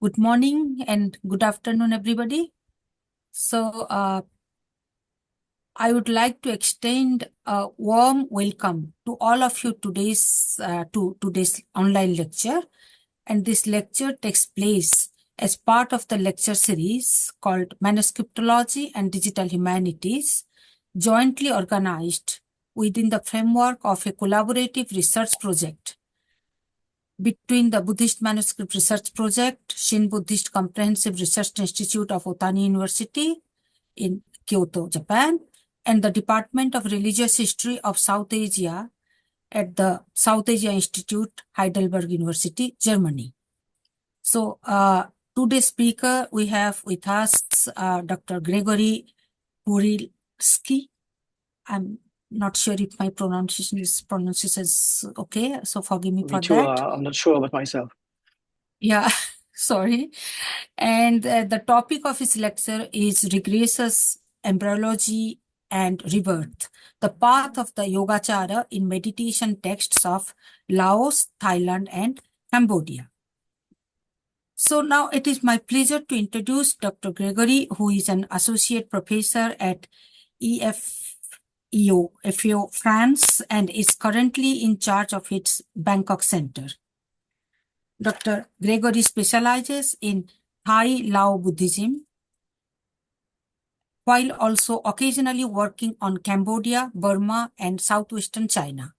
Good morning and good afternoon, everybody. So, I would like to extend a warm welcome to all of you to today's online lecture. And this lecture takes place as part of the lecture series called Manuscriptology and Digital Humanities, jointly organized within the framework of a collaborative research project between the Buddhist Manuscript Research Project, Shin Buddhist Comprehensive Research Institute of Otani University in Kyoto, Japan, and the Department of Religious History of South Asia at the South Asia Institute, Heidelberg University, Germany. So, today's speaker, we have with us Dr. Gregory Kourilsky. I'm not sure if my pronunciation is okay, so forgive me for too, that. I'm not sure about myself. Yeah, sorry. And the topic of his lecture is Regressus, Embryology and Rebirth, the path of the Yogacara in meditation texts of Laos, Thailand and Cambodia. So now it is my pleasure to introduce Dr. Gregory, who is an associate professor at EFEO, France, and is currently in charge of its Bangkok Center. Dr. Gregory specializes in Thai-Lao Buddhism, while also occasionally working on Cambodia, Burma, and southwestern China.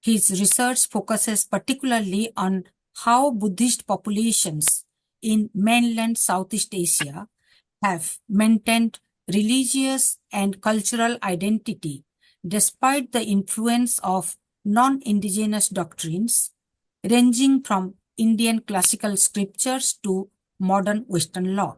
His research focuses particularly on how Buddhist populations in mainland Southeast Asia have maintained religious and cultural identity despite the influence of non-indigenous doctrines ranging from Indian classical scriptures to modern Western law.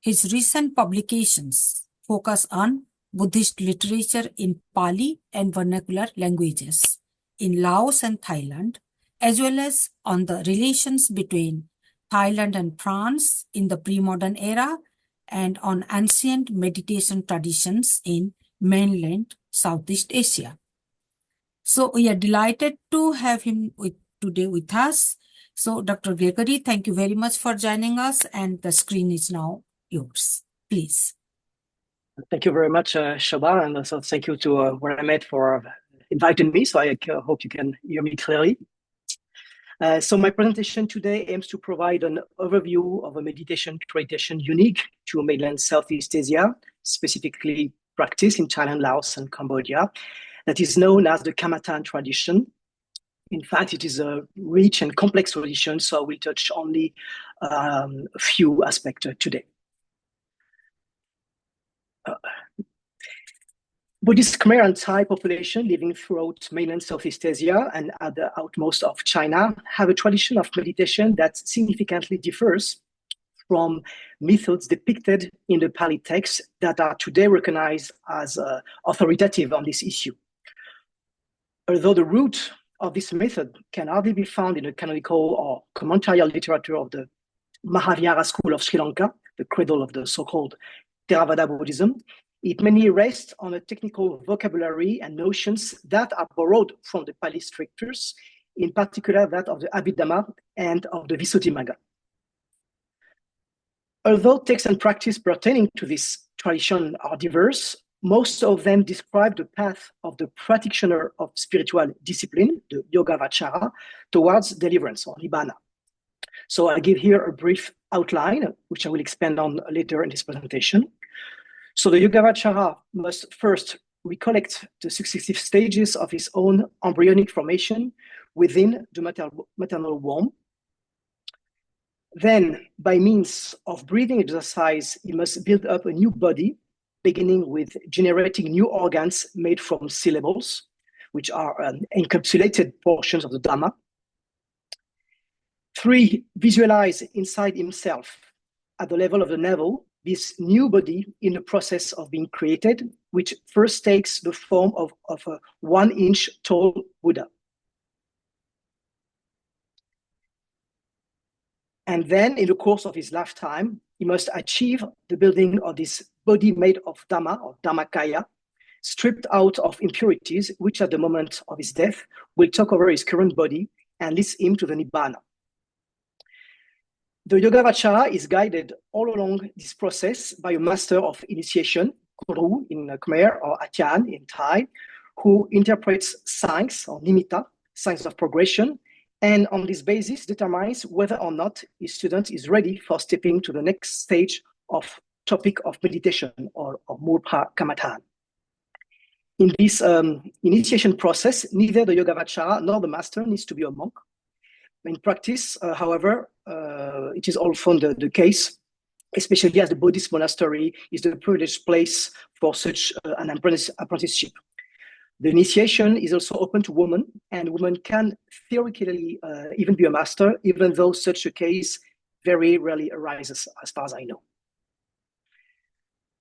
His recent publications focus on Buddhist literature in Pali and vernacular languages in Laos and Thailand, as well as on the relations between Thailand and France in the pre-modern era and on ancient meditation traditions in mainland Southeast Asia. So we are delighted to have him today with us. So Dr. Gregory, thank you very much for joining us, and the screen is now yours. Please. Thank you very much, Shobha, and also thank you to Waramet for inviting me. So I hope you can hear me clearly. So my presentation today aims to provide an overview of a meditation tradition unique to mainland Southeast Asia, specifically practiced in Thailand, Laos, and Cambodia, that is known as the kammaṭṭhān tradition. In fact, it is a rich and complex tradition, so I will touch only a few aspects today. Buddhist Khmer and Thai population living throughout mainland Southeast Asia and at the outmost of China have a tradition of meditation that significantly differs from methods depicted in the Pali texts that are today recognized as authoritative on this issue. Although the root of this method can hardly be found in the canonical or commentarial literature of the Mahāvihāra school of Sri Lanka, the cradle of the so-called Theravāda Buddhism, it mainly rests on a technical vocabulary and notions that are borrowed from the Pali scriptures, in particular that of the Abhidhamma and of the Visuddhimagga. Although texts and practice pertaining to this tradition are diverse, most of them describe the path of the practitioner of spiritual discipline, the yogāvacar, towards deliverance or nibbana. So I give here a brief outline, which I will expand on later in this presentation. So the yogāvacar must first recollect the successive stages of his own embryonic formation within the maternal womb. Then, by means of breathing exercise, he must build up a new body, beginning with generating new organs made from syllables, which are encapsulated portions of the Dhamma. 3, visualize inside himself, at the level of the navel, this new body in the process of being created, which first takes the form of a 1-inch tall Buddha. And then, in the course of his lifetime, he must achieve the building of this body made of Dhamma, or Dhammakaya, stripped out of impurities, which at the moment of his death will take over his current body and leads him to the Nibbana. The yogāvacar is guided all along this process by a master of initiation, guru in Khmer or Atian in Thai, who interprets signs or nimitta, signs of progression, and on this basis determines whether or not his student is ready for stepping to the next stage of topic of meditation or murpa kammaṭṭhān. In this initiation process, neither the yogāvacar nor the master needs to be a monk. In practice, however, it is often the case, especially as the Buddhist monastery is the privileged place for such an apprenticeship. The initiation is also open to women, and women can theoretically even be a master, even though such a case very rarely arises, as far as I know.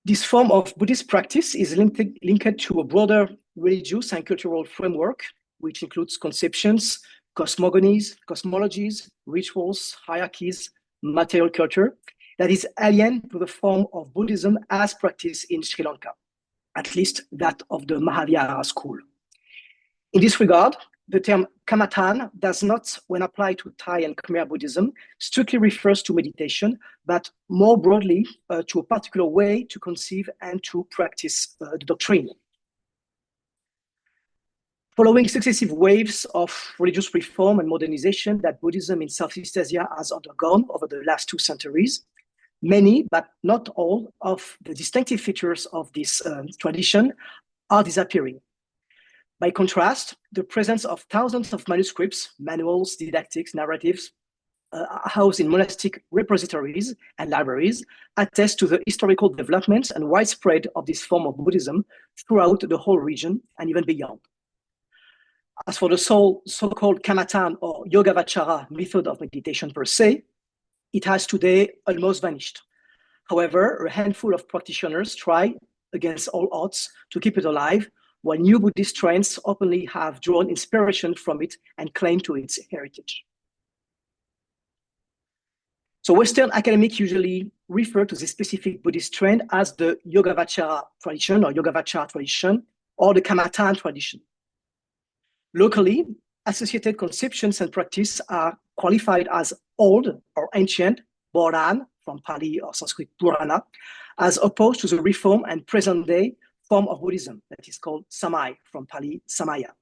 This form of Buddhist practice is linked to a broader religious and cultural framework, which includes conceptions, cosmogonies, cosmologies, rituals, hierarchies, material culture, that is alien to the form of Buddhism as practiced in Sri Lanka, at least that of the Mahāvihāra school. In this regard, the term kammaṭṭhān does not, when applied to Thai and Khmer Buddhism, strictly refers to meditation, but more broadly to a particular way to conceive and to practice the doctrine. Following successive waves of religious reform and modernization that Buddhism in Southeast Asia has undergone over the last 2 centuries, many, but not all, of the distinctive features of this tradition are disappearing. By contrast, the presence of thousands of manuscripts, manuals, didactics, narratives, housed in monastic repositories and libraries, attest to the historical development and widespread of this form of Buddhism throughout the whole region and even beyond. As for the so-called kammaṭṭhān or yogāvacara method of meditation per se, it has today almost vanished. However, a handful of practitioners try, against all odds, to keep it alive, while new Buddhist trends openly have drawn inspiration from it and claim to its heritage. So Western academics usually refer to this specific Buddhist trend as the yogāvacara tradition or yogāvacar tradition or the kammaṭṭhān tradition. Locally, associated conceptions and practice are qualified as old or ancient, Boran, from Pali or Sanskrit Purana, as opposed to the reform and present-day form of Buddhism that is called Samai, from Pali Samaya.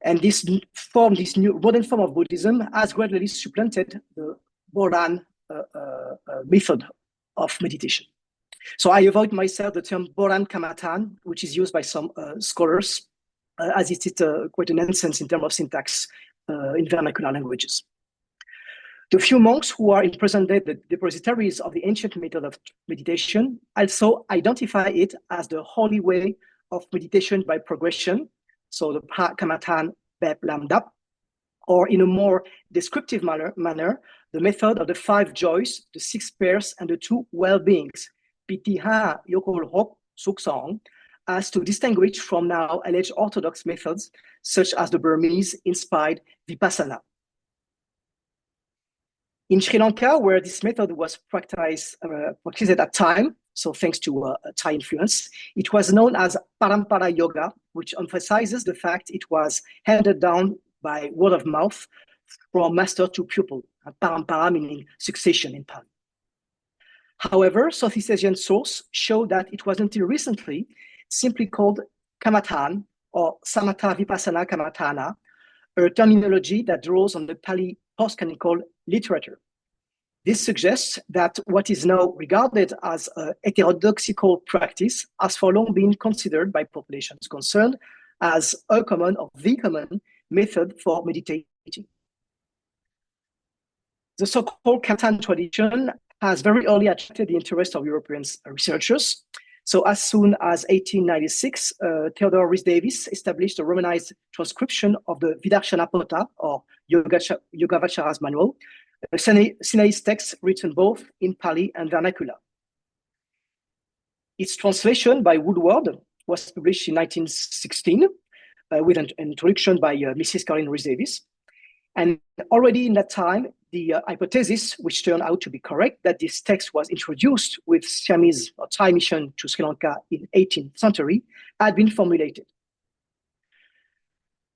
And this new modern form of Buddhism has gradually supplanted the Boran method of meditation. So I avoid myself the term Boran kammaṭṭhān, which is used by some scholars, as it is quite a nonsense in terms of syntax in vernacular languages. The few monks who are in present day the depositaries of the ancient method of meditation also identify it as the holy way of meditation by progression, so the kammaṭṭhān bep lamdap, or in a more descriptive manner, the method of the 5 joys, the 6 pairs, and the 2 well-beings, pitiha yokol hok suksong, as to distinguish from now alleged orthodox methods, such as the Burmese-inspired vipassana. In Sri Lanka, where this method was practiced at that time, so thanks to Thai influence, it was known as parampara yoga, which emphasizes the fact it was handed down by word of mouth from master to pupil, parampara meaning succession in Pali. However, Southeast Asian sources show that it was until recently simply called kammaṭṭhān or samatha vipassana kammaṭṭhāna, a terminology that draws on the Pali post-canonical literature. This suggests that what is now regarded as a heterodoxical practice has for long been considered by populations concerned as a common or the common method for meditating. The so-called kammaṭṭhān tradition has very early attracted the interest of European researchers. So as soon as 1896, Theodore Rhys Davies established a Romanized transcription of the Vidarshanapota, or Yogāvacara's manual, a Sinhalese text written both in Pali and vernacular. Its translation by Woodward was published in 1916 with an introduction by Mrs. Caroline Rhys Davies. And already in that time, the hypothesis, which turned out to be correct, that this text was introduced with Siamese or Thai mission to Sri Lanka in 18th century, had been formulated.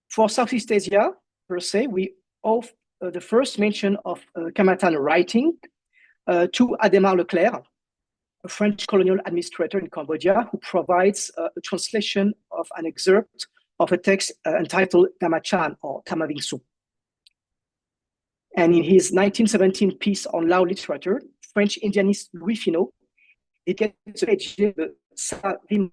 For Southeast Asia, per se, we the first mention of kammaṭṭhān writing to Adhémar Leclerc, a French colonial administrator in Cambodia, who provides a translation of an excerpt of a text entitled Kammaṭṭhān or Tamavingsu. And in his 1917 piece on Lao literature, French Indianist Louis Finot dedicated the page the Savima,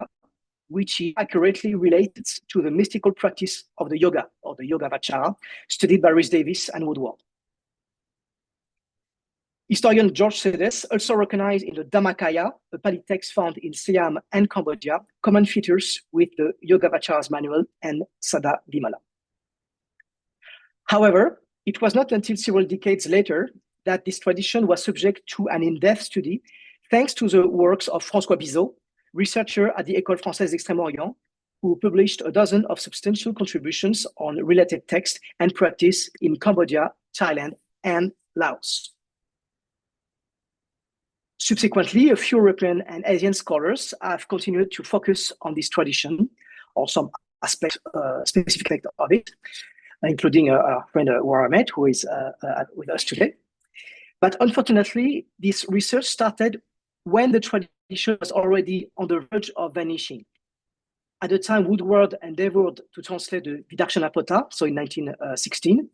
which he accurately relates to the mystical practice of the yoga, or the yogāvacar, studied by Rhys Davis and Woodward. Historian George Sedes also recognized in the Dhammakaya, a Pali text found in Siam and Cambodia, common features with the Yogāvacar's manual and Sada Vimala. However, it was not until several decades later that this tradition was subject to an in-depth study, thanks to the works of François Bizot, researcher at the École française d'Extrême-Orient, who published a dozen of substantial contributions on related text and practice in Cambodia, Thailand, and Laos. Subsequently, a few European and Asian scholars have continued to focus on this tradition, or some aspect, specific of it, including our friend Waramet, who is with us today. But unfortunately, this research started when the tradition was already on the verge of vanishing. At the time Woodward endeavored to translate the Vidarshanapotta, so in 1916,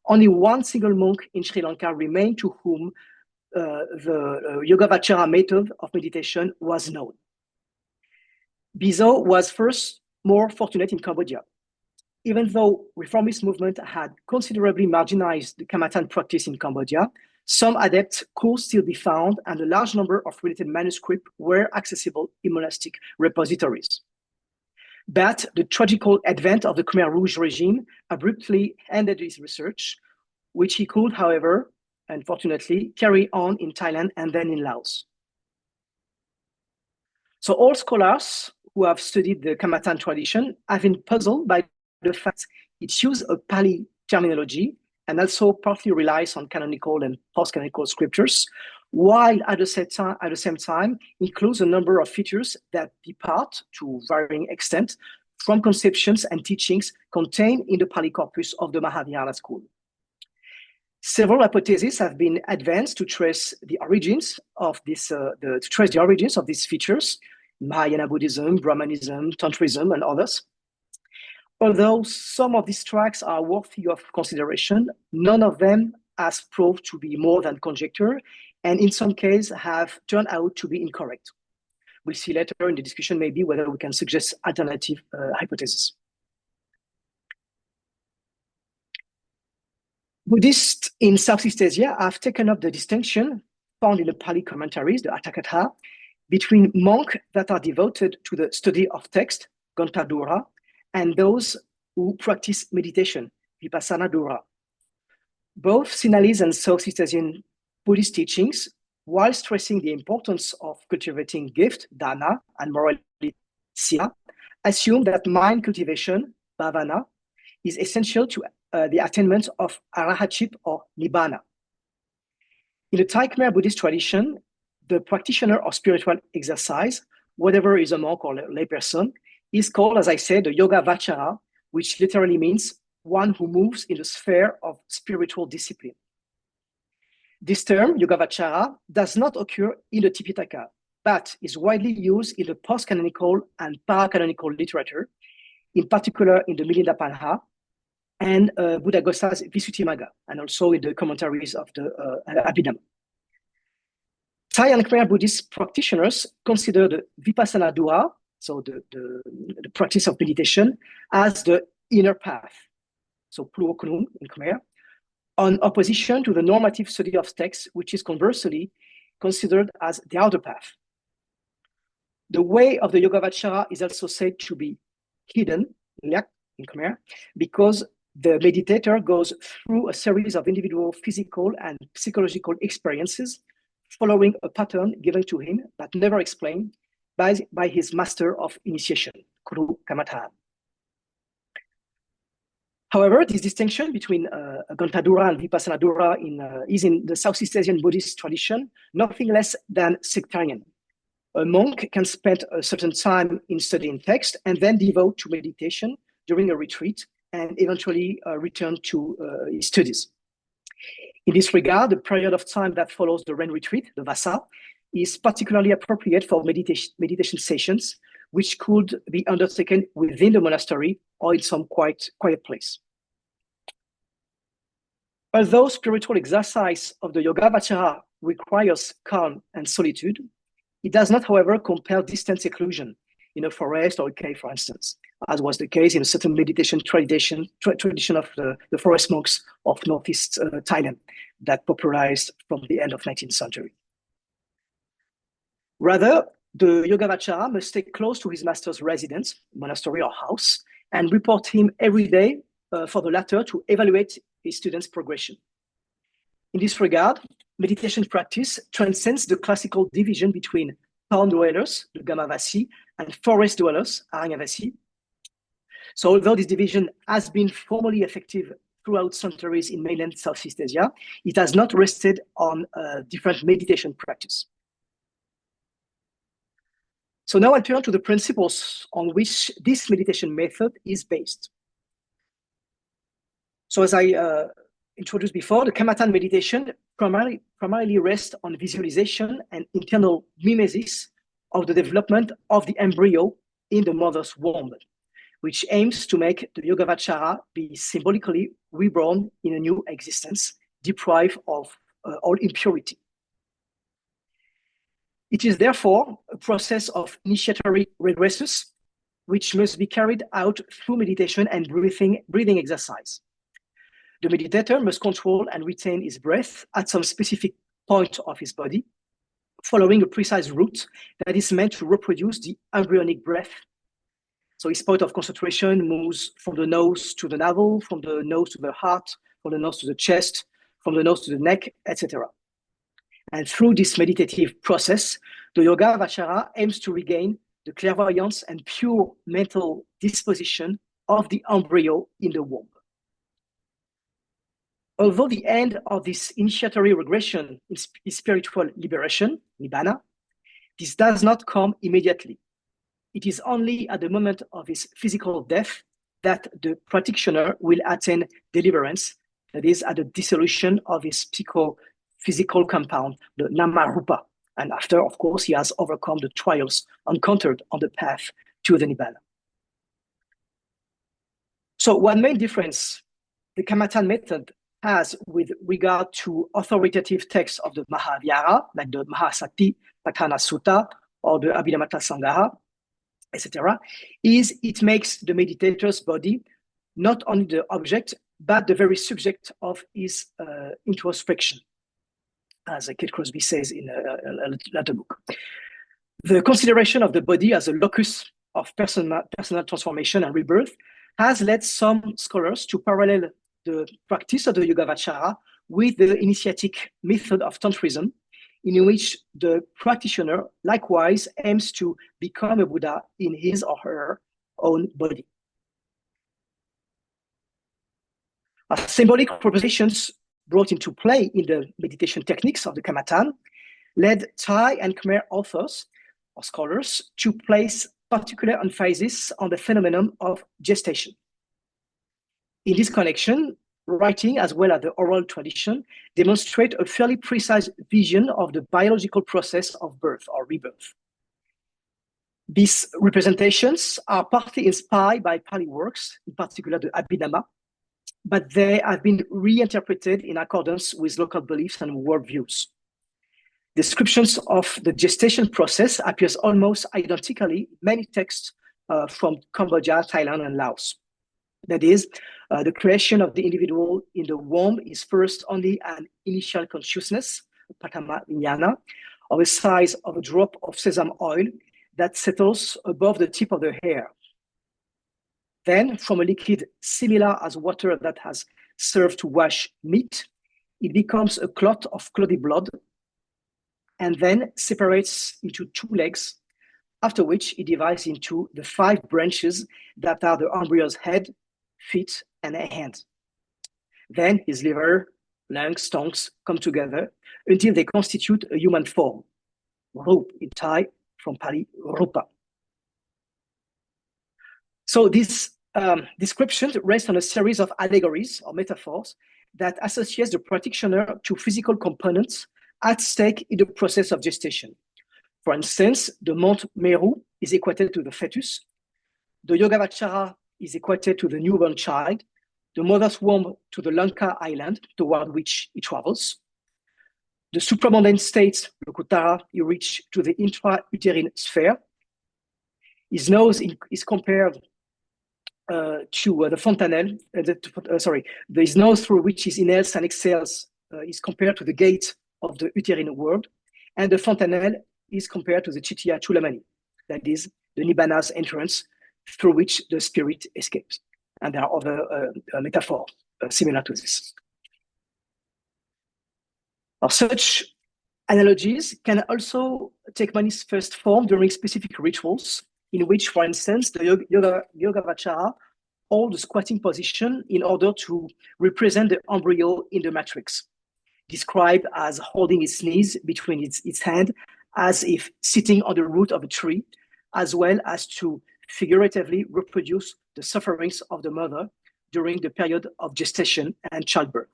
only one single monk in Sri Lanka remained to whom the Yogāvacara method of meditation was known. Bizot was first more fortunate in Cambodia. Even though reformist movement had considerably marginalized the kammaṭṭhān practice in Cambodia, some adepts could still be found, and a large number of related manuscripts were accessible in monastic repositories. But the tragical advent of the Khmer Rouge regime abruptly ended his research, which he could, however, unfortunately, carry on in Thailand and then in Laos. So all scholars who have studied the kammaṭṭhān tradition have been puzzled by the fact it uses a Pali terminology and also partly relies on canonical and post-canonical scriptures, while at the same time includes a number of features that depart to varying extent from conceptions and teachings contained in the Pali corpus of the Mahāvihāra school. Several hypotheses have been advanced to trace the origins of this, these features: Mahayana Buddhism, Brahmanism, Tantrism, and others. Although some of these tracks are worthy of consideration, none of them has proved to be more than conjecture, and in some cases have turned out to be incorrect. We'll see later in the discussion maybe whether we can suggest alternative hypotheses. Buddhists in Southeast Asia have taken up the distinction found in the Pali commentaries, the Atthakatha, between monks that are devoted to the study of text, Gantadura, and those who practice meditation, Vipassana Dura. Both Sinhalese and Southeast Asian Buddhist teachings, while stressing the importance of cultivating gift, dana, and morality, sila, assume that mind cultivation, bhavana, is essential to the attainment of arahatship or nibbana. In the Thai Khmer Buddhist tradition, the practitioner of spiritual exercise, whether is a monk or a layperson, is called, as I said, the Yogāvacara, which literally means one who moves in the sphere of spiritual discipline. This term, Yogāvacara, does not occur in the Tipitaka, but is widely used in the post-canonical and para-canonical literature, in particular in the Milinda Panha and Buddhaghosa's Visuddhimagga, and also in the commentaries of the Abhidhamma. Thai and Khmer Buddhist practitioners consider the Vipassana Dua, so the practice of meditation, as the inner path, so Pluo Kunung in Khmer, on opposition to the normative study of texts, which is conversely considered as the outer path. The way of the Yogāvacara is also said to be hidden, Lyak in Khmer, because the meditator goes through a series of individual physical and psychological experiences following a pattern given to him but never explained by his master of initiation, Guru kammaṭṭhān. However, this distinction between Gantadura and Vipassana Dura is in the Southeast Asian Buddhist tradition nothing less than sectarian. A monk can spend a certain time in studying text and then devote to meditation during a retreat and eventually return to his studies. In this regard, the period of time that follows the rain retreat, the vasa, is particularly appropriate for meditation sessions, which could be undertaken within the monastery or in some quiet place. Although spiritual exercise of the yogāvacar requires calm and solitude, it does not, however, compel distant seclusion in a forest or a cave, for instance, as was the case in a certain meditation tradition of the forest monks of northeast Thailand that popularized from the end of 19th century. Rather, the yogāvacar must stay close to his master's residence, monastery or house, and report him every day for the latter to evaluate his students' progression. In this regard, meditation practice transcends the classical division between town dwellers, the Gammavasi, and forest dwellers, Aranyavasi. So although this division has been formally effective throughout centuries in mainland Southeast Asia, it has not rested on different meditation practice. So now I turn to the principles on which this meditation method is based. So as I introduced before, the kammaṭṭhān meditation primarily rests on visualization and internal mimesis of the development of the embryo in the mother's womb, which aims to make the yogāvacara be symbolically reborn in a new existence, deprived of all impurity. It is therefore a process of initiatory regressus, which must be carried out through meditation and breathing exercise. The meditator must control and retain his breath at some specific point of his body, following a precise route that is meant to reproduce the embryonic breath. So his point of concentration moves from the nose to the navel, from the nose to the heart, from the nose to the chest, from the nose to the neck, etc. And through this meditative process, the yogāvacara aims to regain the clairvoyance and pure mental disposition of the embryo in the womb. Although the end of this initiatory regression is spiritual liberation, nibbana, this does not come immediately. It is only at the moment of his physical death that the practitioner will attain deliverance, that is, at the dissolution of his psychophysical compound, the nama-rupa. And after, of course, he has overcome the trials encountered on the path to the nibbana. So one main difference the kammaṭṭhān method has with regard to authoritative texts of the Mahāvihāra, like the Mahāsati Patthana Sutta or the Abhidhamma Sangha, etc., is it makes the meditator's body not only the object, but the very subject of his introspection, as Kate Crosby says in a later book. The consideration of the body as a locus of personal transformation and rebirth has led some scholars to parallel the practice of the yogāvacara with the initiatic method of Tantrism, in which the practitioner likewise aims to become a Buddha in his or her own body. As symbolic propositions brought into play in the meditation techniques of the kammaṭṭhān led Thai and Khmer authors or scholars to place particular emphasis on the phenomenon of gestation. In this connection, writing as well as the oral tradition demonstrate a fairly precise vision of the biological process of birth or rebirth. These representations are partly inspired by Pali works, in particular the Abhidhamma, but they have been reinterpreted in accordance with local beliefs and worldviews. Descriptions of the gestation process appears almost identically in many texts from Cambodia, Thailand, and Laos. That is, the creation of the individual in the womb is first only an initial consciousness, patama vijnana, of the size of a drop of sesame oil that settles above the tip of the hair. Then, from a liquid similar as water that has served to wash meat, it becomes a clot of cloudy blood, and then separates into two legs, after which it divides into the 5 branches that are the embryo's head, feet, and a hand. Then his liver, lungs, tongues come together until they constitute a human form, rup in Thai, from Pali, rupa. So these descriptions rest on a series of allegories or metaphors that associates the practitioner to physical components at stake in the process of gestation. For instance, the Mount Meru is equated to the fetus, the yogāvacar is equated to the newborn child, the mother's womb to the Lanka island toward which it travels. The supramundane state, Lokutara, you reach to the intrauterine sphere. His nose is compared to the fontanelle, his nose through which he inhales and exhales is compared to the gate of the uterine world, and the fontanelle is compared to the Chitya Chulamani, that is, the Nibbana's entrance through which the spirit escapes. And there are other metaphors similar to this. Such analogies can also take manifest form during specific rituals, in which, for instance, the yogāvacara hold the squatting position in order to represent the embryo in the matrix, described as holding its knees between its hand, as if sitting on the root of a tree, as well as to figuratively reproduce the sufferings of the mother during the period of gestation and childbirth.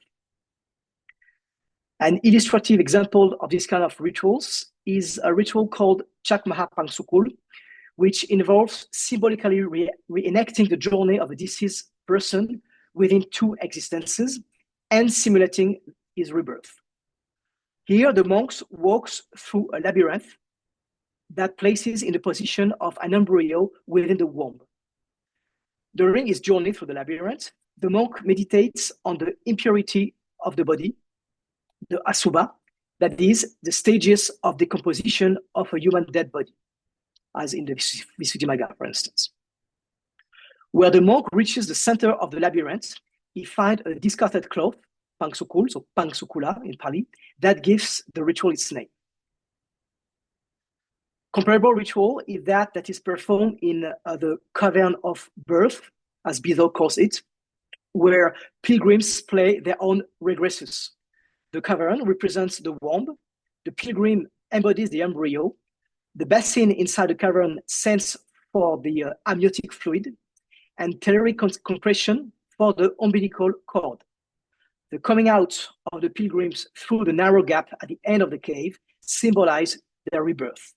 An illustrative example of this kind of rituals is a ritual called Chak Maha Pangsukul, which involves symbolically reenacting the journey of a deceased person within two existences and simulating his rebirth. Here, the monks walks through a labyrinth that places in the position of an embryo within the womb. During his journey through the labyrinth, the monk meditates on the impurity of the body, the asubha, that is, the stages of decomposition of a human dead body, as in the Visuddhimagga, for instance. Where the monk reaches the center of the labyrinth, he finds a discarded cloth, pangsukul, so pangsukula in Pali, that gives the ritual its name. Comparable ritual is that is performed in the cavern of birth, as Bizot calls it, where pilgrims play their own regressus. The cavern represents the womb, the pilgrim embodies the embryo, the basin inside the cavern sends for the amniotic fluid, and telluric compression for the umbilical cord. The coming out of the pilgrims through the narrow gap at the end of the cave symbolize their rebirth.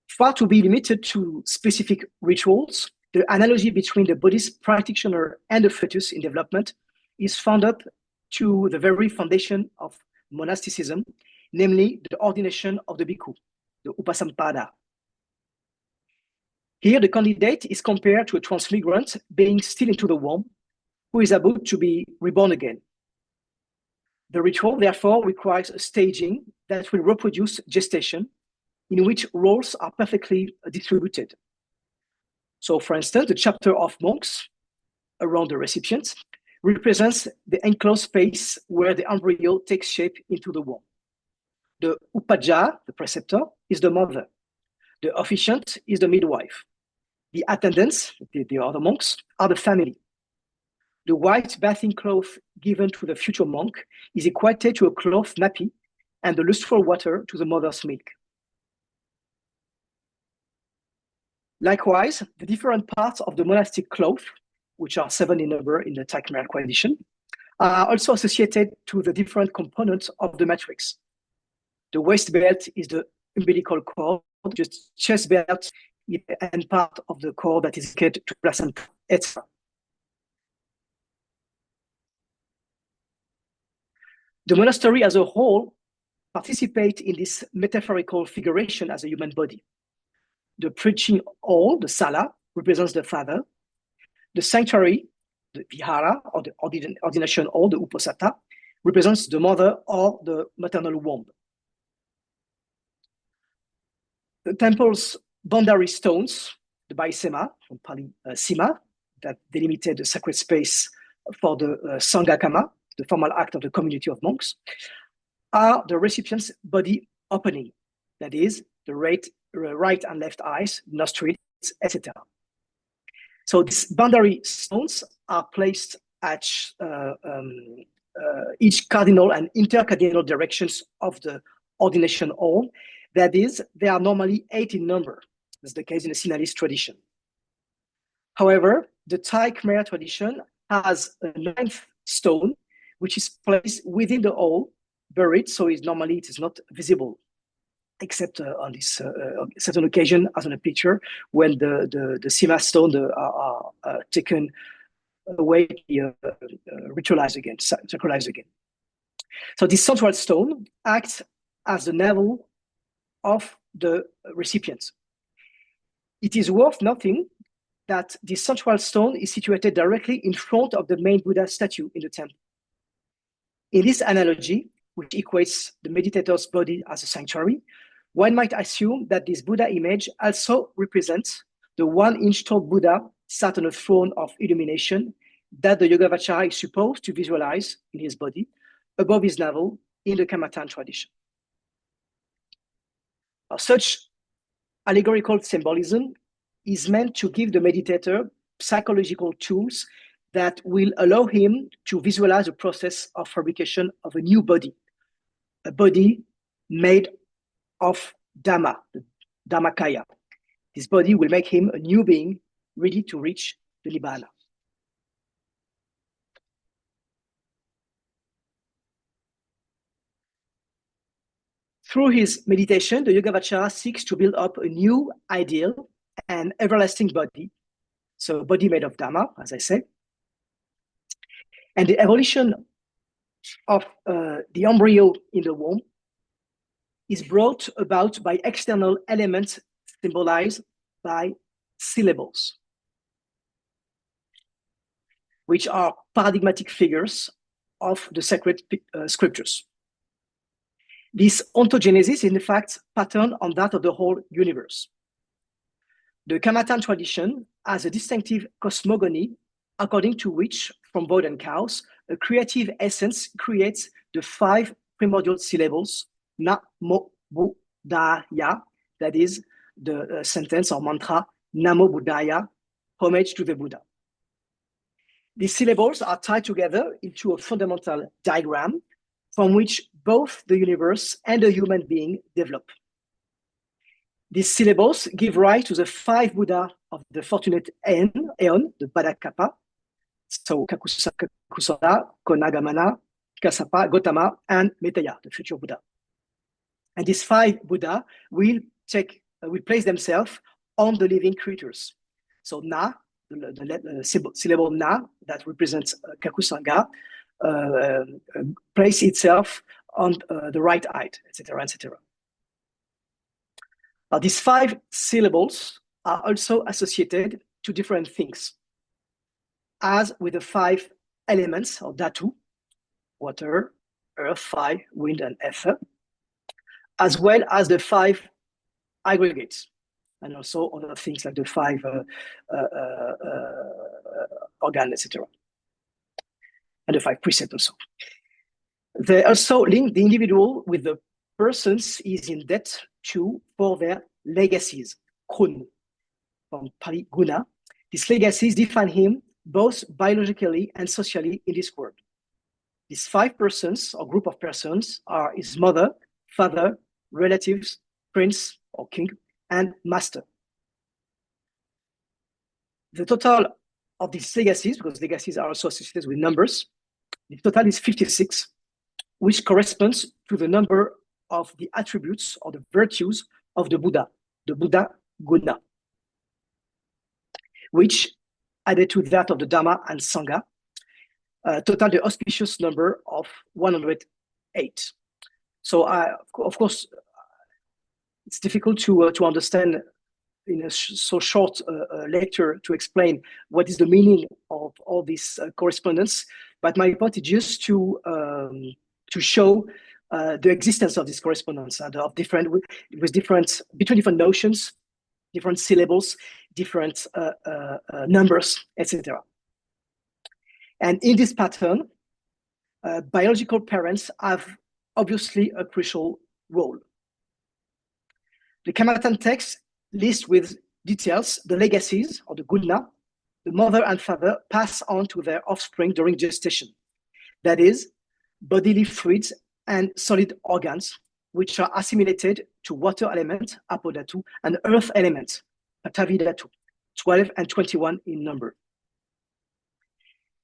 Far to be limited to specific rituals, the analogy between the Buddhist practitioner and the fetus in development is found up to the very foundation of monasticism, namely the ordination of the bhikkhu, the upasampada. Here, the candidate is compared to a transmigrant being still into the womb, who is about to be reborn again. The ritual, therefore, requires a staging that will reproduce gestation, in which roles are perfectly distributed. So, for instance, the chapter of monks around the recipient represents the enclosed space where the embryo takes shape into the womb. The upaja, the preceptor, is the mother. The officiant is the midwife. The attendants, the other monks, are the family. The white bathing cloth given to the future monk is equated to a cloth nappy, and the lustful water to the mother's milk. Likewise, the different parts of the monastic cloth, which are 7 in number in the Thai-Khmer edition, are also associated to the different components of the matrix. The waist belt is the umbilical cord, just chest belt and part of the cord that is connected to placenta, etc. The monastery as a whole participates in this metaphorical figuration as a human body. The preaching hall, the sala, represents the father. The sanctuary, the vihara, or the ordination hall, the uposatha, represents the mother or the maternal womb. The temple's boundary stones, the baisema, from Pali sima, that delimited the sacred space for the sangha-kama, the formal act of the community of monks, are the recipient's body opening, that is, the right and left eyes, nostrils, etc. So these boundary stones are placed at each cardinal and intercardinal directions of the ordination hall. That is, they are normally 8 in number. That's the case in the Sinhalese tradition. However, the Thai Khmer tradition has a ninth stone, which is placed within the hole, buried, so normally it is not visible, except on this certain occasion, as on a picture, when the sima stone are taken away, ritualized again, sacralized again. So this central stone acts as the navel of the recipient. It is worth noting that the central stone is situated directly in front of the main Buddha statue in the temple. In this analogy, which equates the meditator's body as a sanctuary, one might assume that this Buddha image also represents the 1-inch tall Buddha sat on a throne of illumination that the yogāvacar is supposed to visualize in his body, above his navel, in the kammaṭṭhān tradition. Now, such allegorical symbolism is meant to give the meditator psychological tools that will allow him to visualize the process of fabrication of a new body, a body made of Dhamma, the Dhammakaya. This body will make him a new being ready to reach the Nibbana. Through his meditation, the yogāvacar seeks to build up a new ideal and everlasting body, so a body made of Dhamma, as I said. And the evolution of the embryo in the womb is brought about by external elements symbolized by syllables, which are paradigmatic figures of the sacred scriptures. This ontogenesis is in fact patterned on that of the whole universe. The kammaṭṭhān tradition has a distinctive cosmogony according to which, from void and chaos, a creative essence creates the 5 primordial syllables, na, mo, buddhaya, that is the sentence or mantra, Namo Buddhaya, homage to the Buddha. These syllables are tied together into a fundamental diagram from which both the universe and the human being develop. These syllables give rise to the 5 Buddha of the fortunate Aeon, the Bhaddakapa, so Kakusara, Konagamana, Kassapa, Gotama, and Metteyya, the future Buddha. And these 5 Buddha will place themselves on the living creatures. So Na, the syllable Na, that represents Kakusanga, place itself on the right height, etc., etc. Now, these 5 syllables are also associated to different things, as with the 5 elements of Dhatu, water, earth, fire, wind, and ether, as well as the 5 aggregates, and also other things like the 5 organs, etc., and the 5 precepts also. They also link the individual with the persons he is in debt to for their legacies, kun, from Pali guna. These legacies define him both biologically and socially in this world. These 5 persons or group of persons are his mother, father, relatives, prince or king, and master. The total of these legacies, because legacies are also associated with numbers, the total is 56, which corresponds to the number of the attributes or the virtues of the Buddha guna, which, added to that of the Dhamma and Sangha, total the auspicious number of 108. So, of course, it's difficult to understand in a so short lecture to explain what is the meaning of all this correspondence. But my point is just to show the existence of this correspondence and of between different notions, different syllables, different numbers, etc. And in this pattern, biological parents have obviously a crucial role. The kammaṭṭhān text lists with details the legacies or the guna the mother and father pass on to their offspring during gestation. That is, bodily fluids and solid organs, which are assimilated to water element, apodhatu, and earth element, patavidhatu, 12 and 21 in number.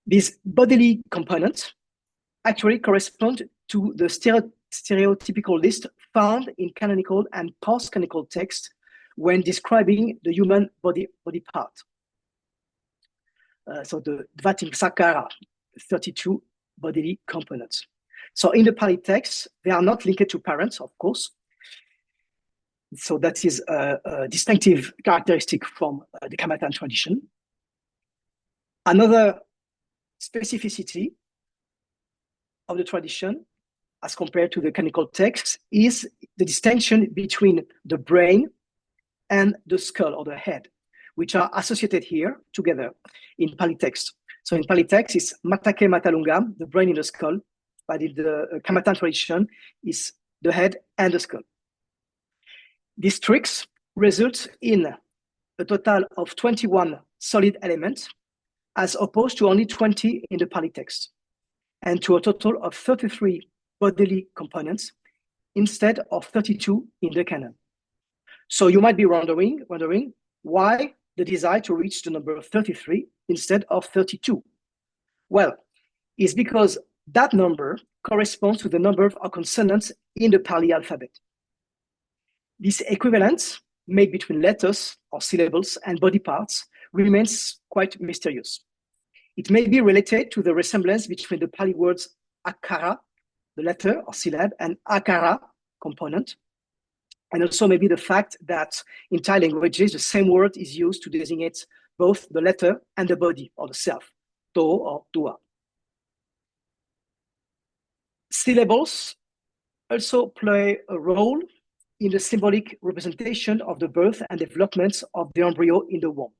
These bodily components actually correspond to the stereotypical list found in canonical and post-canonical texts when describing the human body part. So the Dvatimsakkara, 32 bodily components. So in the Pali text, they are not linked to parents, of course. So that is a distinctive characteristic from the kammaṭṭhān tradition. Another specificity of the tradition, as compared to the canonical texts, is the distinction between the brain and the skull or the head, which are associated here together in Pali text. So in Pali text, it's matake matalungam, the brain in the skull, but in the kammaṭṭhān tradition, is the head and the skull. These tricks result in a total of 21 solid elements, as opposed to only 20 in the Pali text, and to a total of 33 bodily components instead of 32 in the canon. So you might be wondering why the desire to reach the number 33 instead of 32. Well, it's because that number corresponds to the number of consonants in the Pali alphabet. This equivalence made between letters or syllables and body parts remains quite mysterious. It may be related to the resemblance between the Pali words akara, the letter or syllable, and akara, component, and also maybe the fact that in Thai languages, the same word is used to designate both the letter and the body or the self, to or tua. Syllables also play a role in the symbolic representation of the birth and development of the embryo in the womb.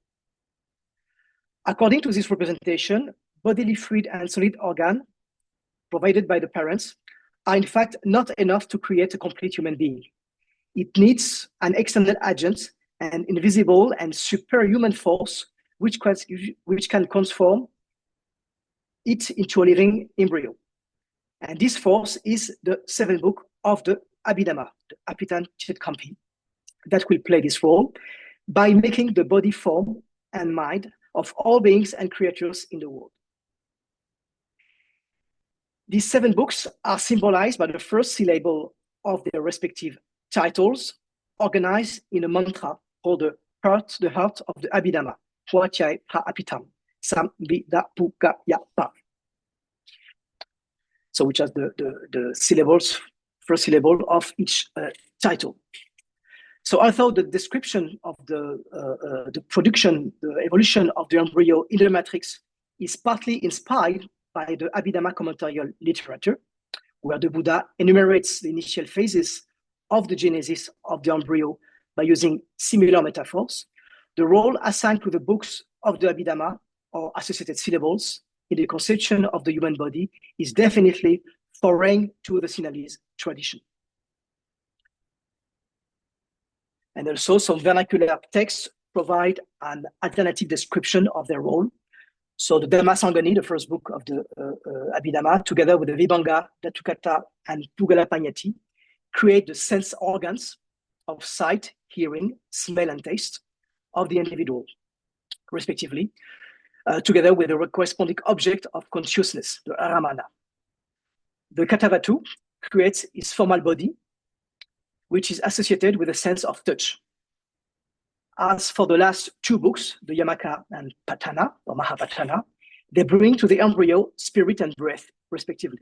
According to this representation, bodily fluid and solid organ provided by the parents are in fact not enough to create a complete human being. It needs an external agent, an invisible and superhuman force, which can transform it into a living embryo. And this force is the seventh book of the Abhidhamma, the Apithan Chitkampi, that will play this role by making the body form and mind of all beings and creatures in the world. These 7 books are symbolized by the first syllable of their respective titles, organized in a mantra called the heart of the Abhidhamma, Huachai Ha Apitam, Sam Vida Puka Ya Pa. So which are the syllables, first syllable of each title. So although the description of the production, the evolution of the embryo in the matrix is partly inspired by the Abhidhamma commentarial literature, where the Buddha enumerates the initial phases of the genesis of the embryo by using similar metaphors, the role assigned to the books of the Abhidhamma or associated syllables in the conception of the human body is definitely foreign to the Sinhalese tradition. And also some vernacular texts provide an alternative description of their role. So the Dhamma Sangani, the first book of the Abhidhamma, together with the Vibhanga, Datukata, and Pugalapanyati, create the sense organs of sight, hearing, smell, and taste of the individual, respectively, together with the corresponding object of consciousness, the Aramana. The Katavatu creates his formal body, which is associated with a sense of touch. As for the last 2 books, the Yamaka and Patana, or Mahapatana, they bring to the embryo spirit and breath, respectively.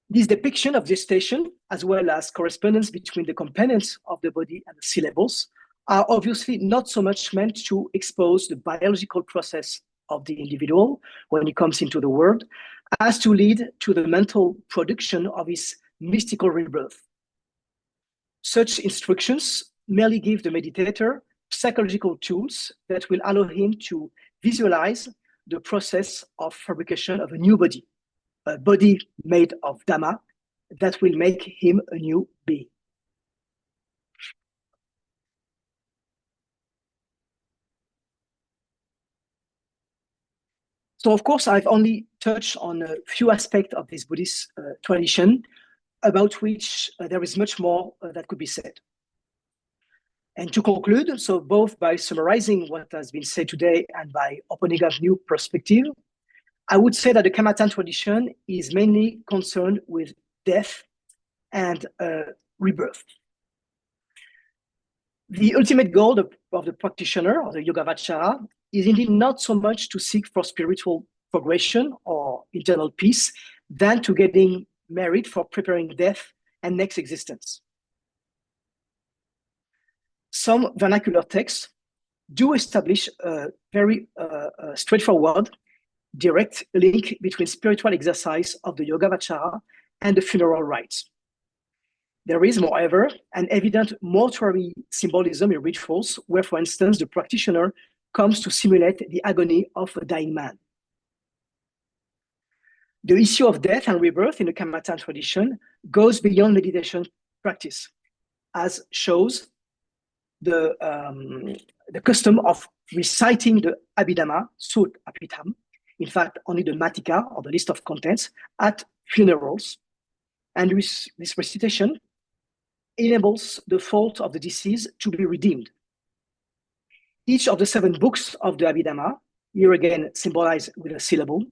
This depiction of gestation, as well as correspondence between the components of the body and the syllables, are obviously not so much meant to expose the biological process of the individual when he comes into the world, as to lead to the mental production of his mystical rebirth. Such instructions merely give the meditator psychological tools that will allow him to visualize the process of fabrication of a new body, a body made of Dhamma that will make him a new being. So, of course, I've only touched on a few aspects of this Buddhist tradition, about which there is much more that could be said. And to conclude, so both by summarizing what has been said today and by opening up new perspective, I would say that the kammaṭṭhān tradition is mainly concerned with death and rebirth. The ultimate goal of the practitioner, or the yogāvacar, is indeed not so much to seek for spiritual progression or internal peace than to getting married for preparing death and next existence. Some vernacular texts do establish a very straightforward, direct link between spiritual exercise of the yogāvacar and the funeral rites. There is, moreover, an evident mortuary symbolism in rituals where, for instance, the practitioner comes to simulate the agony of a dying man. The issue of death and rebirth in the kammaṭṭhān tradition goes beyond meditation practice, as shows the custom of reciting the Abhidhamma, Sut Abhidhamma, in fact, only the Matika, or the list of contents, at funerals. And this recitation enables the fault of the deceased to be redeemed. Each of the 7 books of the Abhidhamma, here again symbolized with a syllable,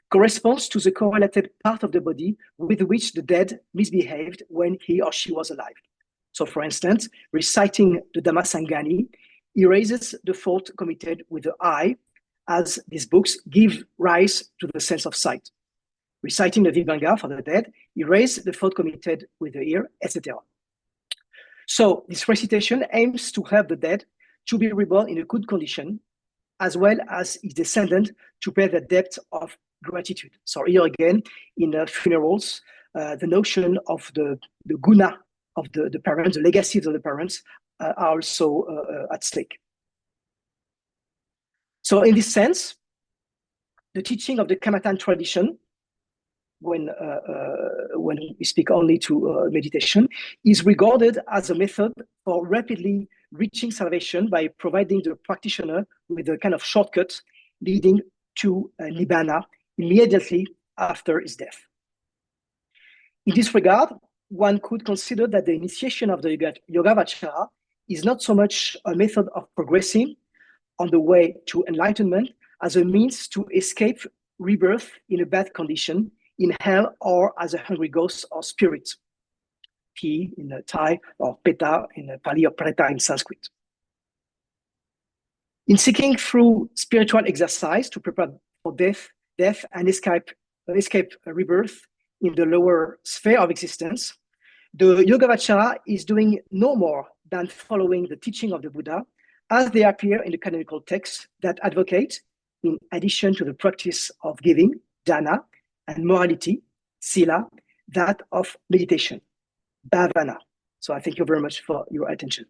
corresponds to the correlated part of the body with which the dead misbehaved when he or she was alive. So, for instance, reciting the Dhammasangani erases the fault committed with the eye, as these books give rise to the sense of sight. Reciting the Visuddhimagga for the dead erases the fault committed with the ear, etc. So this recitation aims to help the dead to be reborn in a good condition, as well as his descendant to pay the debt of gratitude. So here again, in funerals, the notion of the guna of the parents, the legacies of the parents, are also at stake. So in this sense, the teaching of the kammaṭṭhān tradition, when we speak only to meditation, is regarded as a method for rapidly reaching salvation by providing the practitioner with a kind of shortcut leading to nibbana immediately after his death. In this regard, one could consider that the initiation of the yogāvacar is not so much a method of progressing on the way to enlightenment as a means to escape rebirth in a bad condition in hell, or as a hungry ghost or spirit, Pi in Thai, or Peta in Pali, or Preta in Sanskrit. In seeking through spiritual exercise to prepare for death and escape rebirth in the lower sphere of existence, the yogāvacar is doing no more than following the teaching of the Buddha as they appear in the canonical texts that advocate, in addition to the practice of giving, dana, and morality, sila, that of meditation, bhavana. So I thank you very much for your attention.